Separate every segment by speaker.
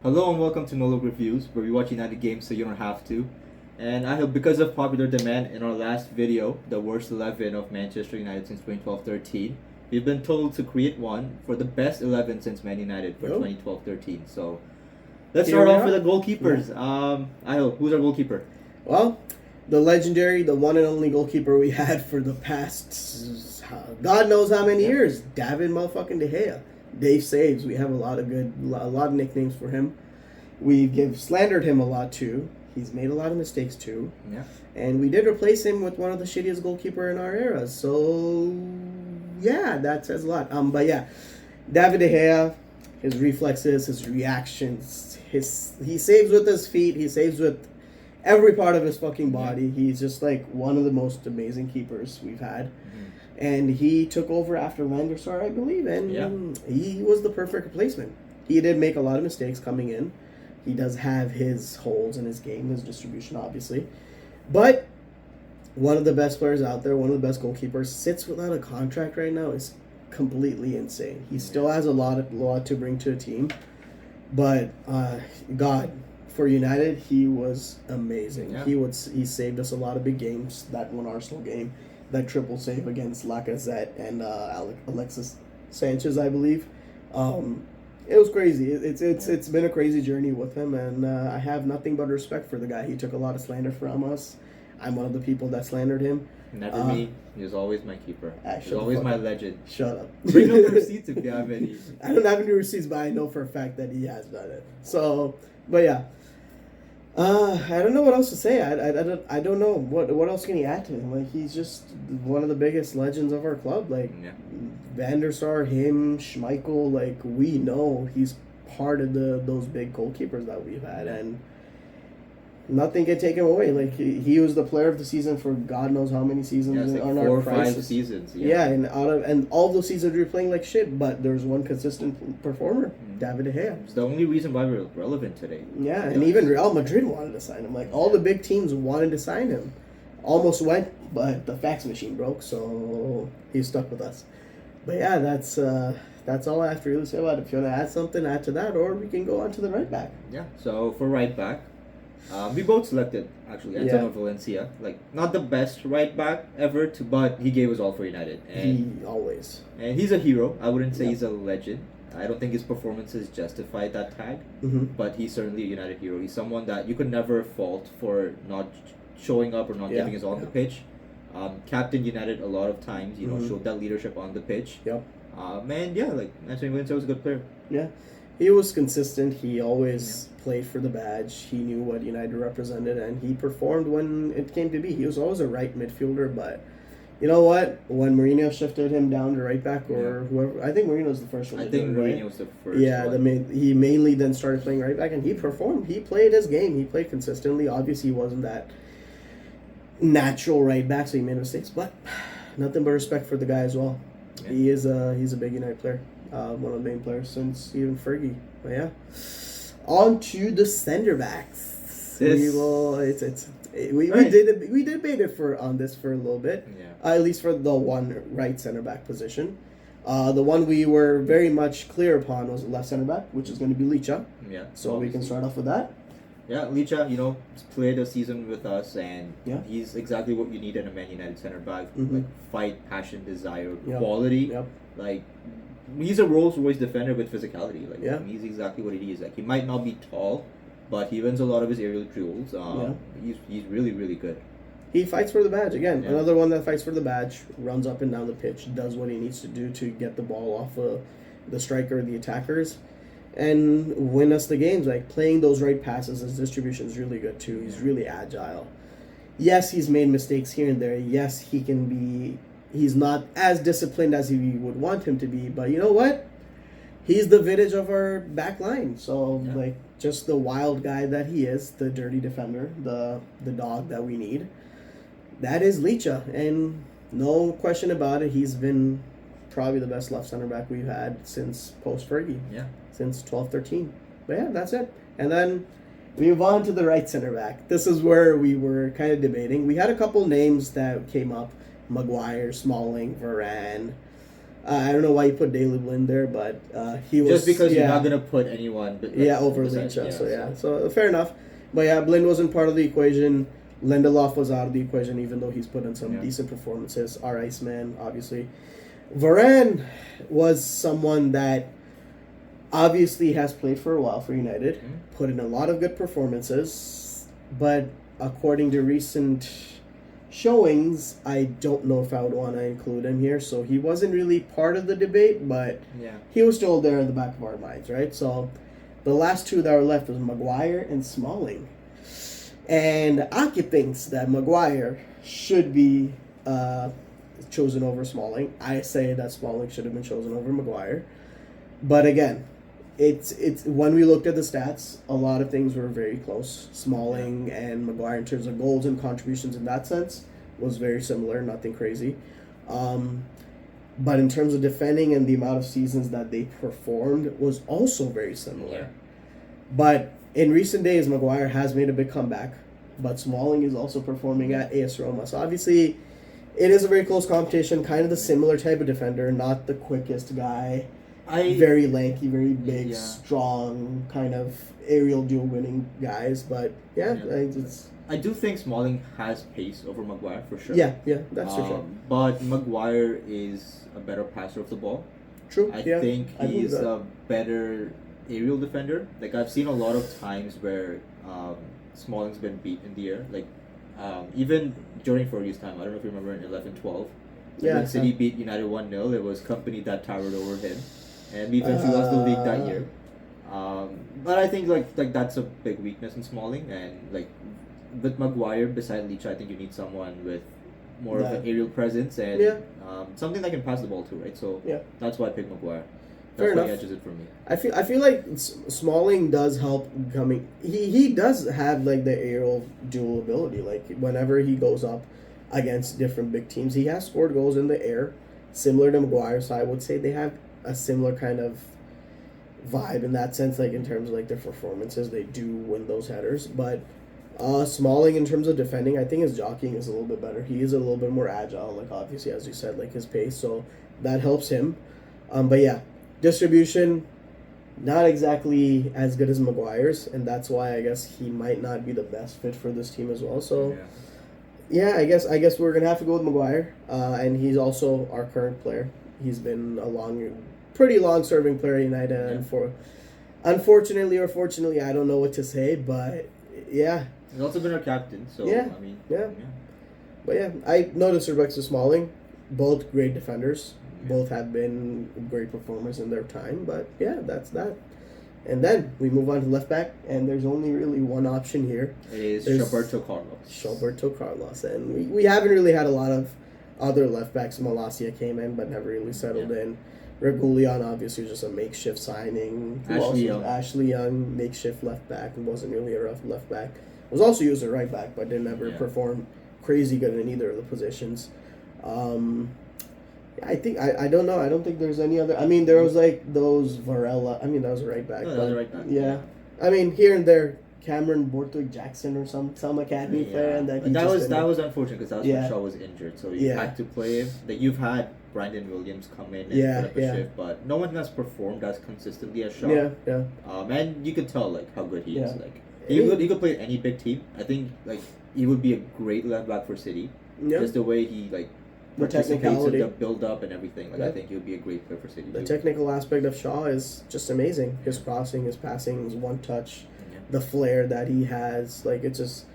Speaker 1: Hello and welcome to No Look Reviews, where we watch United games so you don't have to. And I hope because of popular demand in our last video, the worst 11 of Manchester United since 2012-13, we've been told to create one for the best 11 since Man United for 2012-13. So let's
Speaker 2: Here
Speaker 1: start
Speaker 2: we
Speaker 1: off
Speaker 2: are.
Speaker 1: with the goalkeepers. I hope who's our goalkeeper?
Speaker 2: Well, the legendary, the one and only goalkeeper we had for the past, God knows how many years, David motherfucking De Gea. Dave Saves. We have a lot of nicknames for him. We've slandered him a lot too. He's made a lot of mistakes too.
Speaker 1: Yeah.
Speaker 2: And we did replace him with one of the shittiest goalkeeper in our era. So yeah, that says a lot. But yeah, David De Gea, his reflexes, his reactions, he saves with his feet. He saves with every part of his fucking body. He's just like one of the most amazing keepers we've had. And he took over after Van der Sar, I believe, and he was the perfect replacement. He did make a lot of mistakes coming in. He does have his holes in his game, his distribution, obviously. But one of the best players out there, one of the best goalkeepers, sits without a contract right now. Is completely insane. He still has a lot to bring to a team. But God, for United, he was amazing.
Speaker 1: Yeah.
Speaker 2: He saved us a lot of big games. That one Arsenal game, that triple save against Lacazette and Alexis Sanchez, I believe. It was crazy. It's been a crazy journey with him, and I have nothing but respect for the guy. He took a lot of slander from us. I'm one of the people that slandered him.
Speaker 1: Never me. He was always my keeper. He's always my legend.
Speaker 2: Shut up.
Speaker 1: Bring up the receipts if you have any.
Speaker 2: I don't have any receipts, but I know for a fact that he has done it. So, but yeah. I don't know what else to say. I don't know what else can he add to him. Like, he's just one of the biggest legends of our club. Like Van der Sar, him, Schmeichel. Like, we know he's part of those big goalkeepers that we've had, and nothing can take him away. Like, he was the player of the season for God knows how many seasons
Speaker 1: like
Speaker 2: on
Speaker 1: 4
Speaker 2: our
Speaker 1: or 5
Speaker 2: crisis.
Speaker 1: seasons.
Speaker 2: Yeah, and all those seasons we were playing like shit, but there's one consistent performer, David De Gea.
Speaker 1: It's the only reason why we're relevant today.
Speaker 2: Yeah, and even Real Madrid wanted to sign him. Like, all the big teams wanted to sign him. Almost went, but the fax machine broke, so he's stuck with us. But yeah, that's all I have to really say about it. If you want to add something, add to that, or we can go on to the right back.
Speaker 1: Yeah, so for right back, we both selected, actually, Antonio Valencia. Like, not the best right back ever, but he gave us all for United. And
Speaker 2: He always.
Speaker 1: And he's a hero. I wouldn't say he's a legend. I don't think his performances justify that tag, but he's certainly a United hero. He's someone that you could never fault for not showing up or not giving his all on the pitch. Captain United a lot of times, showed that leadership on the pitch.
Speaker 2: Yep.
Speaker 1: And yeah, like, Antonio Valencia was a good player.
Speaker 2: Yeah. He was consistent. He always played for the badge. He knew what United represented, and he performed when it came to be. He was always a right midfielder, but you know what? When Mourinho shifted him down to right back, or whoever, I think Mourinho was the first one.
Speaker 1: I think Mourinho was the first.
Speaker 2: Yeah, he mainly then started playing right back, and he performed. He played his game. He played consistently. Obviously, he wasn't that natural right back, so he made mistakes. But nothing but respect for the guy as well. Yeah. He's a big United player. One of the main players since even Fergie. But yeah, on to the center backs. We debated on this for a little bit. Yeah. At least for the one right center back position. The one we were very much clear upon was the left center back, which is going to be Licha.
Speaker 1: Yeah.
Speaker 2: So we can start off with that.
Speaker 1: Yeah, Licha, played a season with us, and he's exactly what you need in a Man United center back. Like, fight, passion, desire, quality. Yep. Like, he's a Rolls-Royce defender with physicality. Like, he's exactly what he is. Like, he might not be tall, but he wins a lot of his aerial duels. He's really, really good. He
Speaker 2: fights for the badge. Again, another one that fights for the badge, runs up and down the pitch, does what he needs to do to get the ball off the striker, the attackers, and win us the games. Like, playing those right passes, his distribution is really good too. He's really agile. Yes, he's made mistakes here and there. Yes, he's not as disciplined as we would want him to be, but you know what? He's the vintage of our back line. So, like, just the wild guy that he is, the dirty defender, the dog that we need. That is Licha, and no question about it, he's been probably the best left center back we've had since post-Fergie.
Speaker 1: Yeah.
Speaker 2: Since 12-13. But yeah, that's it. And then we move on to the right center back. This is where we were kind of debating. We had a couple names that came up. Maguire, Smalling, Varane. I don't know why you put Daley Blind there, but he was
Speaker 1: just because you're not gonna put anyone. But
Speaker 2: over Licha. So fair enough. But yeah, Blind wasn't part of the equation. Lindelof was out of the equation, even though he's put in some decent performances. Our Iceman, obviously. Varane was someone that obviously has played for a while for United, put in a lot of good performances, but according to recent showings, I don't know if I would want to include him here. So he wasn't really part of the debate, but he was still there in the back of our minds, right? So the last two that were left was Maguire and Smalling. And Aki thinks that Maguire should be chosen over Smalling. I say that Smalling should have been chosen over Maguire. But again, it's when we looked at the stats, a lot of things were very close. Smalling and Maguire in terms of goals and contributions in that sense was very similar, nothing crazy. But in terms of defending and the amount of seasons that they performed was also very similar. But in recent days, Maguire has made a big comeback, but Smalling is also performing at AS Roma. So obviously, it is a very close competition, kind of the similar type of defender, not the quickest guy. Very lanky, very big, strong, kind of aerial duel winning guys. But
Speaker 1: I do think Smalling has pace over Maguire for sure.
Speaker 2: Yeah, that's for sure.
Speaker 1: But Maguire is a better passer of the ball.
Speaker 2: True.
Speaker 1: I think he's a better aerial defender. Like I've seen a lot of times where Smalling's been beat in the air. Like even during Fergie's time, I don't know if you remember in 11-12. When City beat United 1-0, it was Kompany that towered over him. And we eventually lost the league that year. But I think like that's a big weakness in Smalling, and like with Maguire beside Licha, I think you need someone with more of an aerial presence and something that can pass the ball too, right? So that's why I picked Maguire. That's why he edges it for me.
Speaker 2: I feel like Smalling does help coming. He does have like the aerial dual ability. Like whenever he goes up against different big teams, he has scored goals in the air, similar to Maguire. So I would say they have a similar kind of vibe in that sense, like in terms of like their performances, they do win those headers. But Smalling in terms of defending, I think his jockeying is a little bit better. He is a little bit more agile, like obviously as you said, like his pace, so that helps him. But yeah, distribution not exactly as good as Maguire's, and that's why I guess he might not be the best fit for this team as well. So I guess we're gonna have to go with Maguire, and he's also our current player. He's been a pretty long-serving player at United, and unfortunately or fortunately, I don't know what to say, but
Speaker 1: he's also been our captain. So I mean,
Speaker 2: but I no disrespect to Smalling, both great defenders, both have been great performers in their time. But that's that. And then we move on to left back, and there's only really one option here.
Speaker 1: It is Roberto
Speaker 2: Carlos, and we haven't really had a lot of other left backs. Malacia came in, but never really settled in. Regulion obviously was just a makeshift signing. Ashley Young, makeshift left back, and wasn't really a rough left back. Was also used as right back, but didn't ever perform crazy good in either of the positions. I think I don't know. I don't think there's any other. I mean, there was like those Varela. I mean, that was a right back.
Speaker 1: No, that was a right back.
Speaker 2: Yeah. I mean, here and there, Cameron Borthwick-Jackson or some academy player, and that
Speaker 1: was unfortunate because that was when Shaw was injured, so you had to play him. That you've had Brandon Williams come in and put up a shift, but no one has performed as consistently as Shaw. And you could tell like how good he is. Like he could play any big team. I think like he would be a great left back for City. Just the way he like participates in the build up and everything. Like I think he would be a great player for City.
Speaker 2: The technical aspect of Shaw is just amazing. His crossing, his passing, his one touch. The flair that he has, like it's just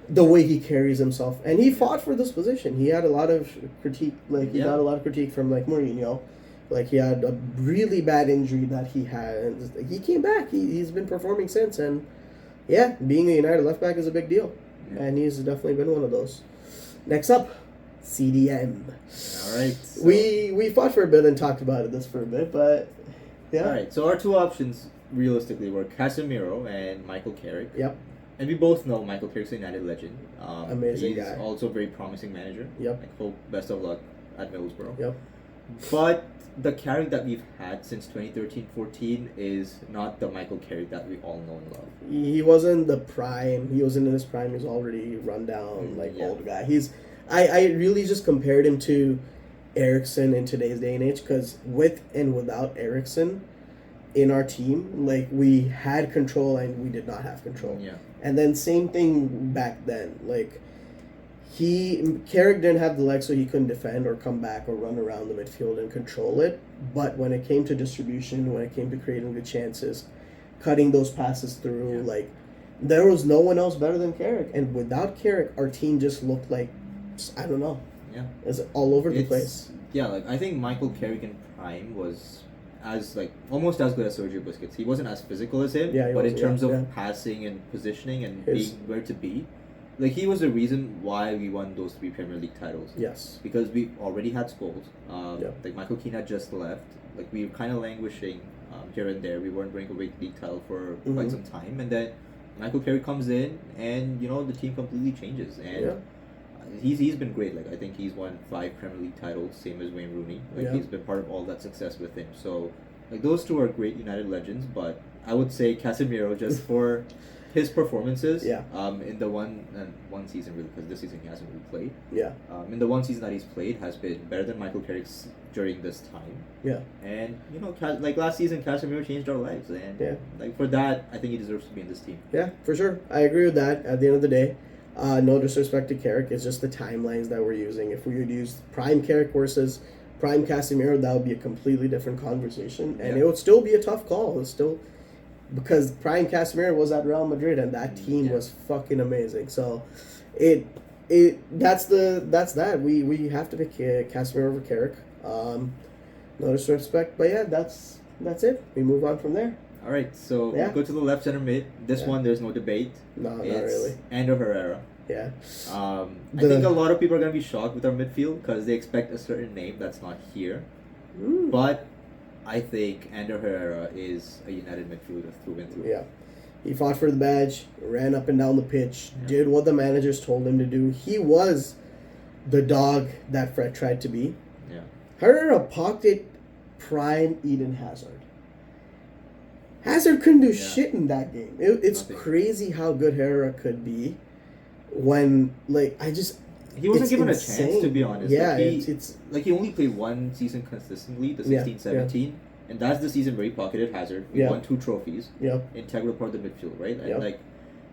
Speaker 2: the way he carries himself, and he fought for this position. He had a lot of critique, he got a lot of critique from like Mourinho, like he had a really bad injury that he had, and he came back. He's been performing since, and being a United left back is a big deal, and he's definitely been one of those. Next up, CDM.
Speaker 1: All right,
Speaker 2: so we fought for a bit and talked about this for a bit, but
Speaker 1: all right. So our two options realistically were Casemiro and Michael Carrick.
Speaker 2: Yep.
Speaker 1: And we both know Michael Carrick's a United legend.
Speaker 2: Amazing
Speaker 1: he's
Speaker 2: guy.
Speaker 1: Also a very promising manager.
Speaker 2: Yep.
Speaker 1: Like, hope best of luck at Middlesbrough.
Speaker 2: Yep.
Speaker 1: But the Carrick that we've had since 2013-14 is not the Michael Carrick that we all know and love.
Speaker 2: He wasn't the prime. He wasn't in his prime. He was already run down, old guy. I really just compared him to Eriksson in today's day and age, because with and without Eriksson in our team, like, we had control and we did not have control.
Speaker 1: Yeah.
Speaker 2: And then same thing back then. Like, Carrick didn't have the legs, so he couldn't defend or come back or run around the midfield and control it. But when it came to distribution, when it came to creating the chances, cutting those passes through, like, there was no one else better than Carrick. And without Carrick, our team just looked like, I don't know.
Speaker 1: Yeah.
Speaker 2: It's all over the place.
Speaker 1: Yeah, like, I think Michael Carrick in prime was almost as good as Sergio Busquets. He wasn't as physical as him, but in terms of passing and positioning and being where to be, like, he was the reason why we won those 3 Premier League titles.
Speaker 2: Yes.
Speaker 1: Because we already had Scholes. Like, Michael Keane had just left. Like, we were kind of languishing here and there. We weren't bringing a league title for quite some time. And then Michael Carrick comes in and, the team completely changes. And he's been great. Like, I think he's won 5 Premier League titles, same as Wayne Rooney. Like, he's been part of all that success with him. So, like, those two are great United legends. But I would say Casemiro, just for his performances, in the one season, really, because this season he hasn't really played.
Speaker 2: Yeah.
Speaker 1: In the one season that he's played, has been better than Michael Carrick's during this time.
Speaker 2: Yeah.
Speaker 1: And like last season, Casemiro changed our lives, and like, for that, I think he deserves to be in this team.
Speaker 2: Yeah, for sure. I agree with that. At the end of the day, no disrespect to Carrick, it's just the timelines that we're using. If we would use prime Carrick versus prime Casemiro, that would be a completely different conversation, and it would still be a tough call. It's still, because prime Casemiro was at Real Madrid and that team was fucking amazing. So that's that. We have to pick Casemiro over Carrick. No disrespect, but that's it. We move on from there.
Speaker 1: All right, so we'll go to the left center mid. This one, there's no debate.
Speaker 2: No, not really.
Speaker 1: Ander Herrera.
Speaker 2: Yeah.
Speaker 1: I think a lot of people are gonna be shocked with our midfield because they expect a certain name that's not here. But I think Ander Herrera is a United midfielder through and through.
Speaker 2: Yeah. He fought for the badge, ran up and down the pitch, did what the managers told him to do. He was the dog that Fred tried to be.
Speaker 1: Yeah.
Speaker 2: Herrera pocket prime Eden Hazard. Hazard couldn't do shit in that game. It's crazy how good Herrera could be when, like,
Speaker 1: he wasn't given a chance, to be honest.
Speaker 2: Yeah,
Speaker 1: he only played one season consistently, the 16-17, and that's the season where he pocketed Hazard. We won 2 trophies. Integral part of the midfield, right? And like,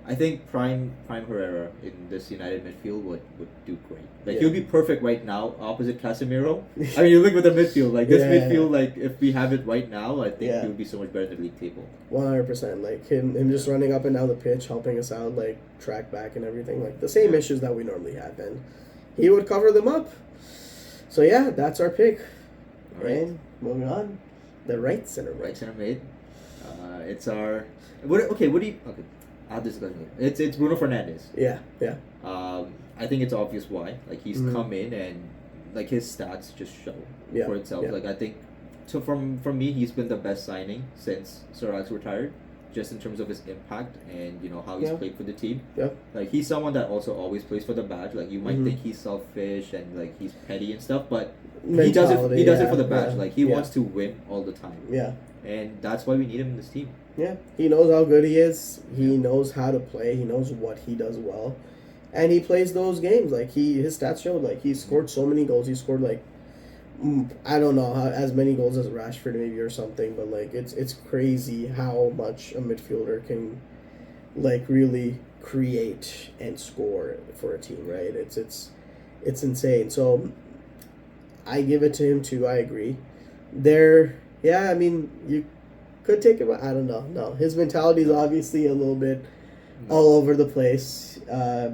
Speaker 1: I think prime Herrera in this United midfield would do great. Like, he'll be perfect right now opposite Casemiro. I mean, you look at the midfield, like, this midfield, like, if we have it right now, I think he would be so much better in the league table.
Speaker 2: 100%. Like, him just running up and down the pitch, helping us out, like, track back and everything. Like, the same issues that we normally have. And he would cover them up. So, that's our pick. All right. And moving on. The right center mid.
Speaker 1: Right center mid. It's our... What do you... Okay. I'll have this discussion later. It's Bruno Fernandes.
Speaker 2: Yeah.
Speaker 1: I think it's obvious why. Like, he's come in and, like, his stats just show for itself. Like, I think, so from me, he's been the best signing since Sir Alex retired, just in terms of his impact and, how he's played for the team.
Speaker 2: Yeah.
Speaker 1: Like, he's someone that also always plays for the badge. Like, you might think he's selfish and, like, he's petty and stuff, but he does it for the badge. Like, he wants to win all the time.
Speaker 2: Yeah.
Speaker 1: And that's why we need him in this team.
Speaker 2: Yeah, he knows how good he is. He knows how to play. He knows what he does well, and he plays those games. Like, his stats showed. Like, he scored so many goals. He scored, like, I don't know as many goals as Rashford maybe or something. But, like, it's crazy how much a midfielder can, like, really create and score for a team. Right? It's insane. So I give it to him too. I agree. I mean, you could take him. I don't know. No, his mentality is obviously a little bit all over the place.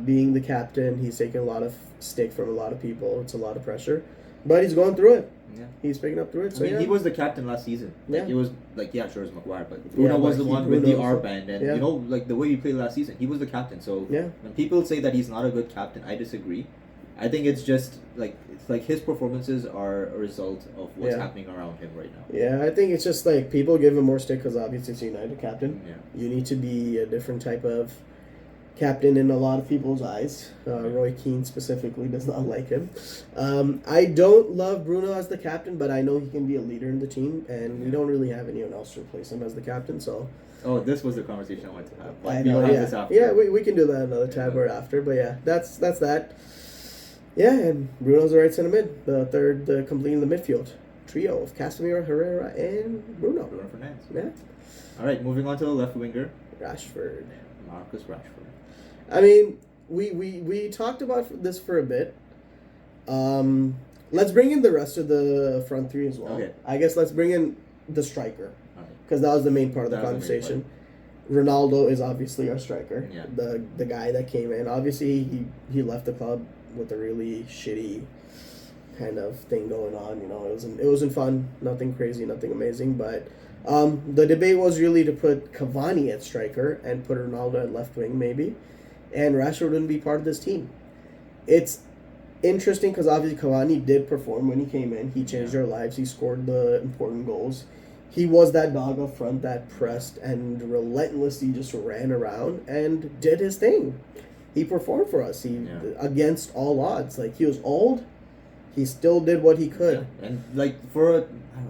Speaker 2: Being the captain, he's taking a lot of stick from a lot of people. It's a lot of pressure, but he's going through it. Yeah, he's picking up through it. So
Speaker 1: I mean, he was the captain last season. Like, it was like, sure, it's Maguire, but Bruno was the one with the armband, and like the way he played last season, he was the captain. So when people say that he's not a good captain, I disagree. I think it's just like his performances are a result of what's happening around him right now.
Speaker 2: Yeah, I think it's just like people give him more stick because obviously it's a United captain.
Speaker 1: Yeah.
Speaker 2: You need to be a different type of captain in a lot of people's eyes. Roy Keane specifically does not like him. I don't love Bruno as the captain, but I know he can be a leader in the team, and we don't really have anyone else to replace him as the captain. So.
Speaker 1: Oh, this was the conversation I wanted to have.
Speaker 2: I know, we can do that another tab or after, but that's that. Yeah, and Bruno's the right center mid, the third completing the midfield trio of Casemiro, Herrera, and Bruno.
Speaker 1: Bruno Fernandes.
Speaker 2: Yeah.
Speaker 1: All right, moving on to the left winger.
Speaker 2: Rashford.
Speaker 1: Marcus Rashford.
Speaker 2: I mean, we talked about this for a bit. Let's bring in the rest of the front three as well.
Speaker 1: Okay.
Speaker 2: I guess let's bring in the striker, because that was the main part of the conversation. Ronaldo is obviously our striker.
Speaker 1: Yeah.
Speaker 2: The guy that came in. Obviously, he left the club with a really shitty kind of thing going on. You know, it wasn't fun. Nothing crazy. Nothing amazing. But the debate was really to put Cavani at striker and put Ronaldo at left wing maybe, and Rashford wouldn't be part of this team. It's interesting because obviously Cavani did perform when he came in. He changed our lives. He scored the important goals. He was that dog up front that pressed and relentlessly just ran around and did his thing. He performed for us. Against all odds. Like, he was old. He still did what he could.
Speaker 1: Yeah. And like for a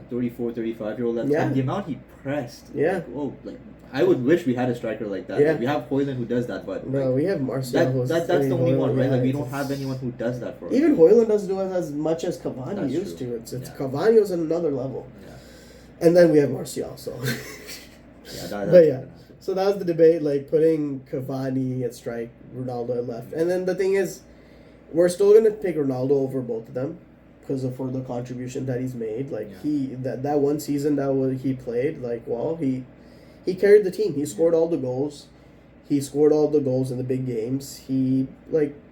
Speaker 1: 34, 35-year-old at the time, the amount he pressed.
Speaker 2: Yeah.
Speaker 1: Like, I would wish we had a striker like that.
Speaker 2: Yeah.
Speaker 1: Like, we have Højlund who does that, but
Speaker 2: no, we have Martial.
Speaker 1: That's the only one, right? Like, we don't have anyone who does that for us.
Speaker 2: Even Højlund doesn't do it as much as Cavani used to. It's Cavani was at another level.
Speaker 1: Yeah.
Speaker 2: And then we have Martial, so. So that was the debate, like putting Cavani at strike, Ronaldo at left. And then the thing is, we're still going to pick Ronaldo over both of them because for the contribution that he's made. Like, that one season he played, like, he carried the team. He scored all the goals. He scored all the goals in the big games.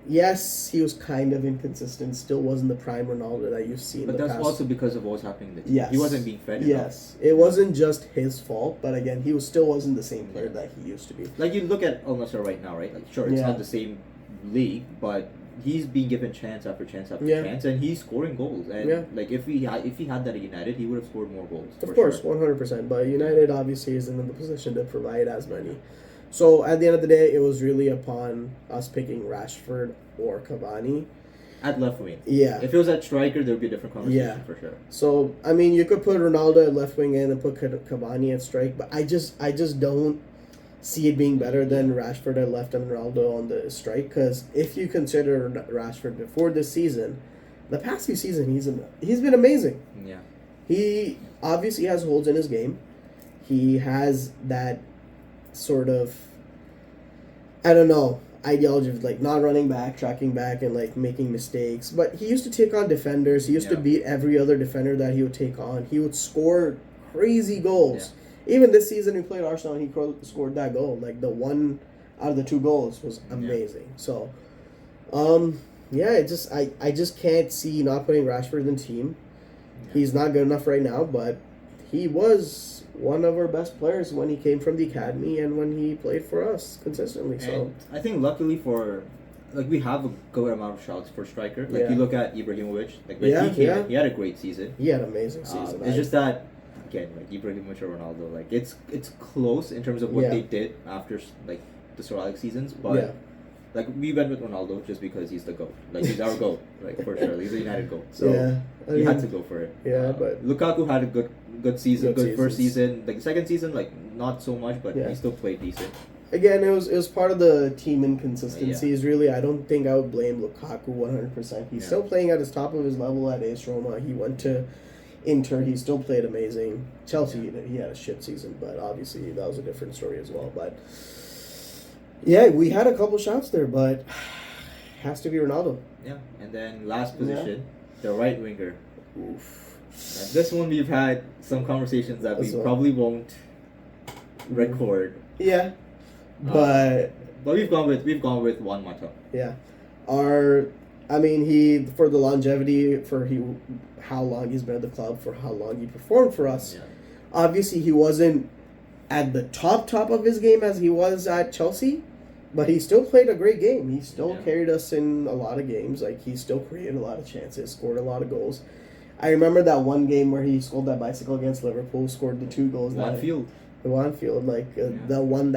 Speaker 2: Yes, he was kind of inconsistent. Still wasn't the prime Ronaldo that you've seen.
Speaker 1: But that's also because of what was happening in the team.
Speaker 2: Yes.
Speaker 1: He wasn't being fed enough.
Speaker 2: Yes. It wasn't just his fault, but again, he still wasn't the same player that he used to be.
Speaker 1: Like, you look at Al Nassr right now, right? Like, sure, it's not the same league, but he's being given chance after chance after chance, and he's scoring goals. And like, if he had that at United, he would have scored more goals.
Speaker 2: Of course, 100%. But United obviously isn't in the position to provide as many. So at the end of the day, it was really upon us picking Rashford or Cavani.
Speaker 1: At left wing.
Speaker 2: Yeah.
Speaker 1: If it was at striker, there would be a different conversation for sure.
Speaker 2: So, I mean, you could put Ronaldo at left wing and then put Cavani at strike, but I just don't see it being better than Rashford at left and Ronaldo on the strike, because if you consider Rashford before this season, the past few seasons, he's been amazing.
Speaker 1: Yeah.
Speaker 2: He obviously has holes in his game. He has that sort of, I don't know, ideology of like not running back, tracking back, and like making mistakes. But he used to take on defenders. He used to beat every other defender that he would take on. He would score crazy goals. Yeah. Even this season, he played Arsenal, and he scored that goal. Like, the one out of the 2 goals was amazing. So, I just can't see not putting Rashford in the team. Yeah. He's not good enough right now, but he was one of our best players when he came from the academy and when he played for us consistently. So
Speaker 1: I think luckily we have a good amount of shouts for striker. Like, you look at Ibrahimovic, like when he had a great season.
Speaker 2: He had an amazing season.
Speaker 1: It's just that, again, like Ibrahimovic or Ronaldo, like it's close in terms of what they did after like the Sir Alex seasons, but like, we went with Ronaldo just because he's the GOAT. Like, he's our GOAT, like, for sure. He's a United GOAT. So he had to go for it.
Speaker 2: Yeah, but
Speaker 1: Lukaku had a good season, good first season. Like, second season, like, not so much, but he still played decent.
Speaker 2: Again, it was part of the team inconsistencies. Really, I don't think I would blame Lukaku 100%. He's still playing at his top of his level at AS Roma. He went to Inter. He still played amazing. Chelsea, he had a shit season, but obviously that was a different story as well. But yeah, we had a couple shots there, but has to be Ronaldo.
Speaker 1: Yeah, and then last position, the right winger. Oof. And this one we've had some conversations that we probably won't record.
Speaker 2: Yeah, but
Speaker 1: we've gone with Juan Mata.
Speaker 2: Yeah, he for the longevity how long he's been at the club, for how long he performed for us. Yeah. Obviously, he wasn't at the top of his game as he was at Chelsea, but he still played a great game. He still carried us in a lot of games. Like, he still created a lot of chances, scored a lot of goals. I remember that one game where he scored that bicycle against Liverpool, scored the 2 goals. The Wanfield, the one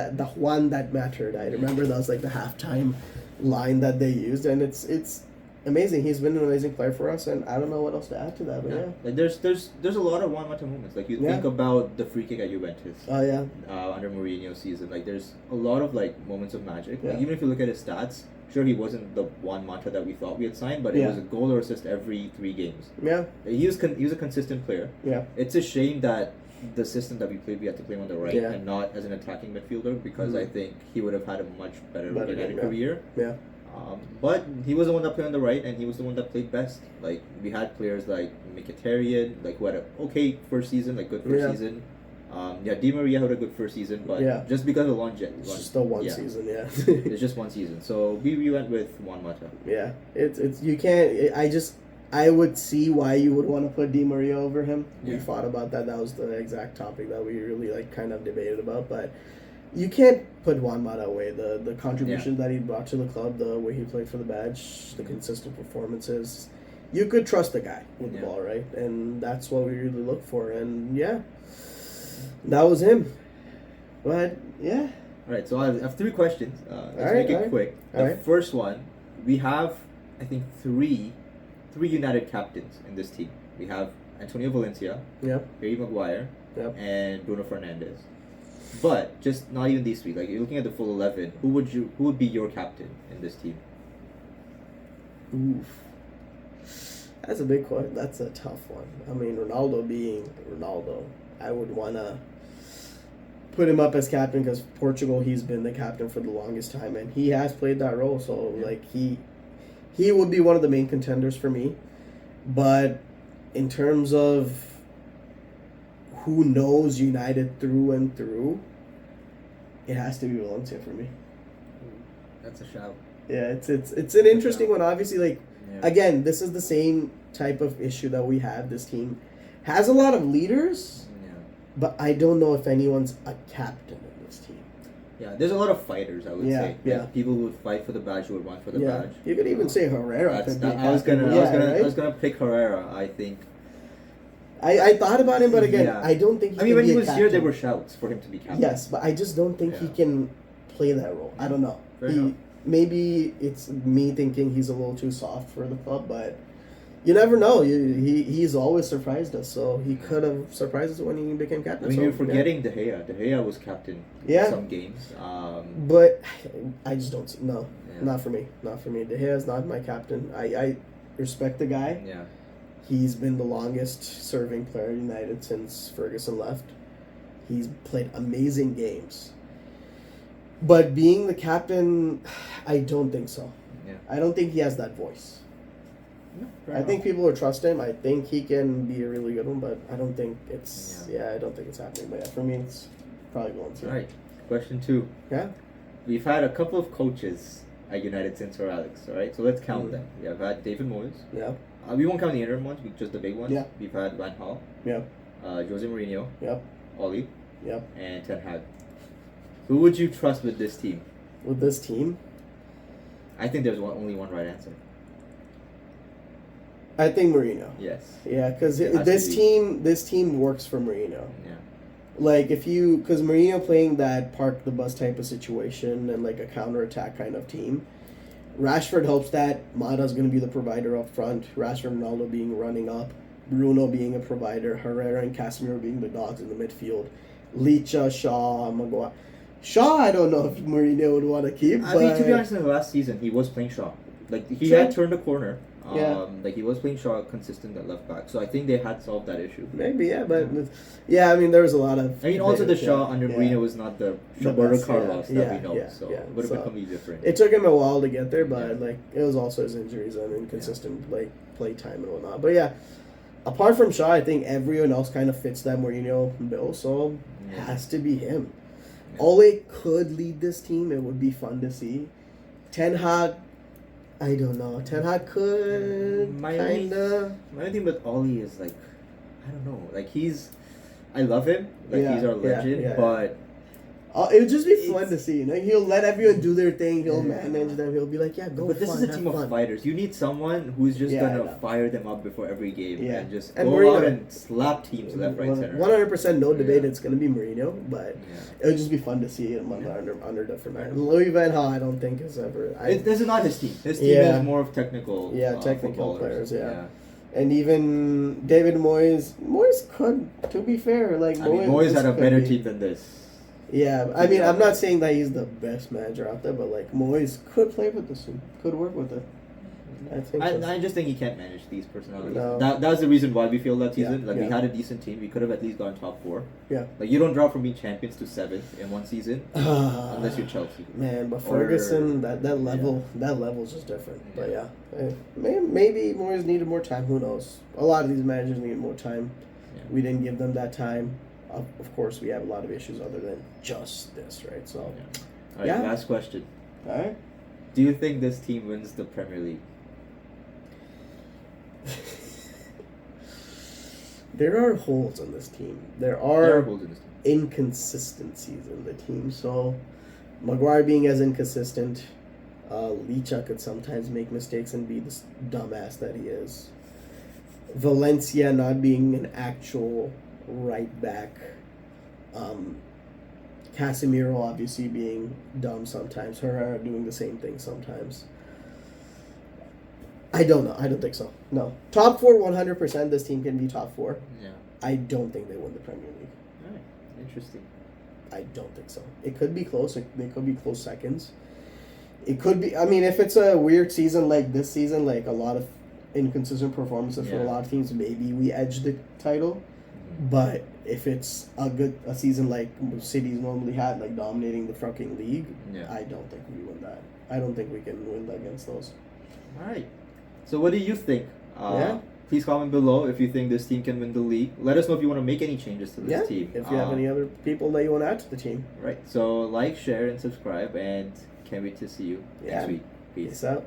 Speaker 2: that mattered. I remember that was like the halftime line that they used, and it's amazing. He's been an amazing player for us, and I don't know what else to add to that. But yeah.
Speaker 1: Like there's a lot of Juan Mata moments. Like you think about the free kick at Juventus.
Speaker 2: Oh yeah.
Speaker 1: Under Mourinho's season, like there's a lot of like moments of magic. Like, even if you look at his stats, sure he wasn't the Juan Mata that we thought we had signed, but it was a goal or assist every 3 games.
Speaker 2: Yeah.
Speaker 1: He was a consistent player.
Speaker 2: Yeah.
Speaker 1: It's a shame that the system that we played, we had to play him on the right and not as an attacking midfielder, because I think he would have had a much better United career.
Speaker 2: Yeah.
Speaker 1: But he was the one that played on the right, and he was the one that played best. Like, we had players like Mkhitaryan, like, who had a okay first season, like good first season. Di Maria had a good first season, but just because of longevity.
Speaker 2: It's just the one season,
Speaker 1: it's just one season. So we went with Juan Mata.
Speaker 2: Yeah, it's you can't. I would see why you would want to put Di Maria over him. Yeah. We thought about that. That was the exact topic that we really like kind of debated about, but. You can't put Juan Mata away. The contribution that he brought to the club, the way he played for the badge, the consistent performances. You could trust the guy with the ball, right? And that's what we really look for. And that was him. But yeah.
Speaker 1: All right. So I have 3 questions. Let's make it quick. The first one, we have I think three United captains in this team. We have Antonio Valencia, Harry Maguire, and Bruno Fernandes. But just not even these 3. Like, you're looking at the full 11. Who would be your captain in this team?
Speaker 2: Oof, that's a big question. That's a tough one. I mean, Ronaldo being Ronaldo, I would wanna put him up as captain because Portugal, he's been the captain for the longest time, and he has played that role. So like he would be one of the main contenders for me. But in terms of who knows United through and through, it has to be Valencia for me.
Speaker 1: That's a shout.
Speaker 2: Yeah, it's an interesting one. Obviously, like again, this is the same type of issue that we have. This team has a lot of leaders, but I don't know if anyone's a captain in this team.
Speaker 1: Yeah, there's a lot of fighters, I would say. Yeah, like people who would fight for the badge, who would run for the badge.
Speaker 2: You could even say Herrera.
Speaker 1: I was gonna pick Herrera. I think.
Speaker 2: I thought about him, but again, I don't think.
Speaker 1: When he was here, there were shouts for him to be captain.
Speaker 2: Yes, but I just don't think he can play that role. I don't know. Maybe it's me thinking he's a little too soft for the club, but you never know. He's always surprised us, so he could have surprised us when he became captain.
Speaker 1: I mean, you're forgetting De Gea. De Gea was captain in some games.
Speaker 2: But I just don't. No, not for me. Not for me. De Gea is not my captain. I respect the guy.
Speaker 1: Yeah.
Speaker 2: He's been the longest serving player at United since Ferguson left. He's played amazing games. But being the captain, I don't think so. Yeah. I don't think he has that voice. No, I think people will trust him. I think he can be a really good one, but I don't think it's I don't think it's happening. But for me, it's probably going to.
Speaker 1: All right. Question 2.
Speaker 2: Yeah.
Speaker 1: We've had a couple of coaches at United since Sir Alex, all right? So let's count them. We have had David Moyes.
Speaker 2: Yeah.
Speaker 1: We won't count the interim ones, just the big ones.
Speaker 2: Yeah.
Speaker 1: We've had Van Gaal.
Speaker 2: Yeah.
Speaker 1: Jose Mourinho.
Speaker 2: Yep.
Speaker 1: Oli.
Speaker 2: Yep.
Speaker 1: And Ten Hag. Who would you trust with this team?
Speaker 2: With this team?
Speaker 1: I think there's only one right answer.
Speaker 2: I think Mourinho.
Speaker 1: Yes.
Speaker 2: Yeah, because this team works for Mourinho.
Speaker 1: Yeah.
Speaker 2: Like because Mourinho playing that park the bus type of situation and like a counterattack kind of team. Rashford helps that. Mata's going to be the provider up front. Rashford and Ronaldo being running up. Bruno being a provider. Herrera and Casemiro being the dogs in the midfield. Licha, Shaw, Maguire. Shaw, I don't know if Mourinho would want to keep.
Speaker 1: I mean, to be honest, in the last season, he was playing Shaw. Like, he had turned the corner. Like, he was playing Shaw consistent at left back. So I think they had solved that issue.
Speaker 2: Maybe, but I mean, there was a lot of.
Speaker 1: I mean, also the Shaw under Mourinho was not the Roberto Carlos that we know. So it would have become completely different.
Speaker 2: It took him a while to get there, but like it was also his injuries and inconsistent like play time and whatnot. But yeah, apart from Shaw, I think everyone else kind of fits that Mourinho bill. So it has to be him. Yeah. Ole could lead this team. It would be fun to see. Ten Hag. I don't know. Ten Hag could kind of.
Speaker 1: My only thing with Oli is like, I don't know. Like I love him. Like he's our legend. But
Speaker 2: It would just be fun to see. He'll let everyone do their thing. He'll manage them. He'll be like, "Yeah, go."
Speaker 1: But this is a team of fighters. You need someone who's just gonna fire them up before every game and just go out and slap teams left, right, center.
Speaker 2: 100%, no debate. It's gonna be Mourinho, but it would just be fun to see him under different man. Louis Van Gaal, I don't think is ever.
Speaker 1: This is not his team. His team is more of technical.
Speaker 2: Technical players. And even David Moyes could, to be fair,
Speaker 1: Moyes had a better team than this.
Speaker 2: Yeah, I mean, I'm not saying that he's the best manager out there, but Moyes could play with this team, could work with it.
Speaker 1: I just think he can't manage these personalities. No. That was the reason why we failed that season. We had a decent team. We could have at least gone top 4.
Speaker 2: Yeah.
Speaker 1: You don't drop from being champions to 7th in one season unless you're Chelsea.
Speaker 2: Man, but Ferguson, that level's just different. But maybe Moyes needed more time. Who knows? A lot of these managers needed more time. Yeah. We didn't give them that time. Of course, we have a lot of issues other than just this, right? So,
Speaker 1: all right, last question.
Speaker 2: All right.
Speaker 1: Do you think this team wins the Premier League?
Speaker 2: There are holes in this team. There are holes in this team. Inconsistencies in the team. So, Maguire being as inconsistent, Licha could sometimes make mistakes and be this dumbass that he is. Valencia not being an actual right back. Casemiro obviously being dumb sometimes. Herrera doing the same thing sometimes. I don't know. I don't think so. No. Top 4, 100%. This team can be top 4.
Speaker 1: Yeah.
Speaker 2: I don't think they win the Premier League.
Speaker 1: All right. Interesting.
Speaker 2: I don't think so. It could be close. They could be close seconds. It could be. I mean, if it's a weird season like this season, a lot of inconsistent performances for a lot of teams, maybe we edge the title. But if it's a season like City's normally had, dominating the fucking league, I don't think we win that. I don't think we can win against those.
Speaker 1: All right. So what do you think? Please comment below if you think this team can win the league. Let us know if you want to make any changes to this team.
Speaker 2: If you have any other people that you want to add to the team.
Speaker 1: Right. So like, share, and subscribe, and can't wait to see you next week. Peace
Speaker 2: out.